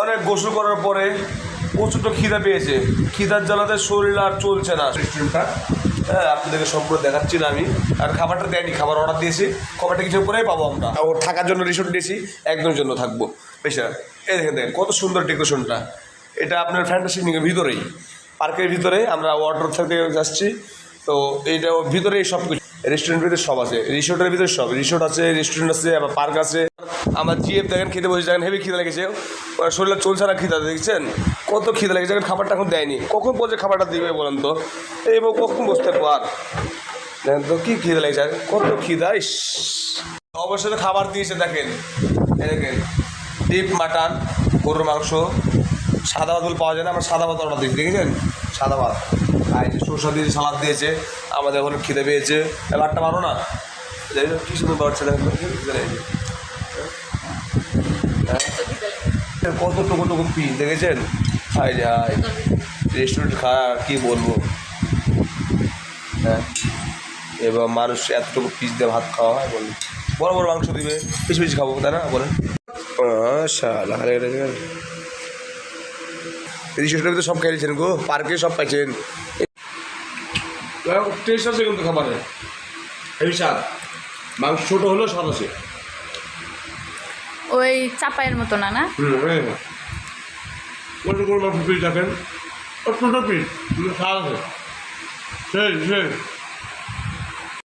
অনেক গোসল করার পরে প্রচুর খিদা পেয়েছে, খিদার জ্বালাতে শরীর আর চলছে না। রেস্টুরেন্টটা হ্যাঁ আপনাদেরকে সম্পূর্ণ দেখাচ্ছি না আমি। আর খাবারটা দেয়নি, খাবার অর্ডার দিয়েছি, খাবারটা কিছু করেই পাবো আমরা। ওর থাকার জন্য রিসোর্ট দিয়েছি, একদমের জন্য থাকবো বেশি না। এই দেখেন দেখেন কত সুন্দর ডেকোরেশনটা। এটা আপনার ফ্যান্টাসির ভিতরেই, পার্কের ভিতরে আমরা ওয়াটার থেকে যাচ্ছি। তো এইটা ভিতরেই সব কিছু, রেস্টুরেন্টের ভিতরে সব আছে, রিসোর্টের ভিতরে সব, রিসোর্ট আছে, রেস্টুরেন্ট আছে, আবার পার্ক আছে। আমার জিএফ দেখেন খেতে বসে, দেখেন হেভি খিদে লেগেছে, শরীরে চলছে না খিদা, দেখছেন কত খিদে লেগেছে। এখন খাবারটা এখন দেয়নি, কখন বলছে খাবারটা দিবে বলেন তো, এই কখন বসতে পার, দেখেন তো কী খিদে লেগেছে, কত খিদা। ইস অবশ্যই খাবার দিয়েছে দেখেন, দেখেন ডিপ মাটন, গরুর মাংস, সাদা ভাত পাওয়া যায় না, আমরা সাদা ভাত অর্ডার দিয়েছি, দেখেছেন সাদা ভাত। আর সরষা দিয়েছে, সালাদ দিয়েছে, আমাদের এখন খিদে পেয়েছে। ভাতটা মারো না, যাই হোক কী সুন্দর বাড়ছে দেখেন, কত টুকু টুকু পিস দেখেছেন। হাই রে হাই, রেস্টুরেন্ট খাওয়া কী বলবো। হ্যাঁ এবার মানুষ এতটুকু পিস দিয়ে ভাত খাওয়া হয় বলুন, বড় বড় মাংস দিবে, পিস পিস খাবো তাই না বলেন। রিসোর্টের ভিতরে সব খাইছেন গো, পার্কে সব পাইছেন, টেস্ট আছে কিন্তু খাবারে হেভি স্বাদ। মাংস ছোটো হলেও স্বাদ আছে, ওই চাপাইয়ের মতো না না। গরুর মাংস পিস দেখেন, ছোটো পিস স্বাদ আছে, সেই সেই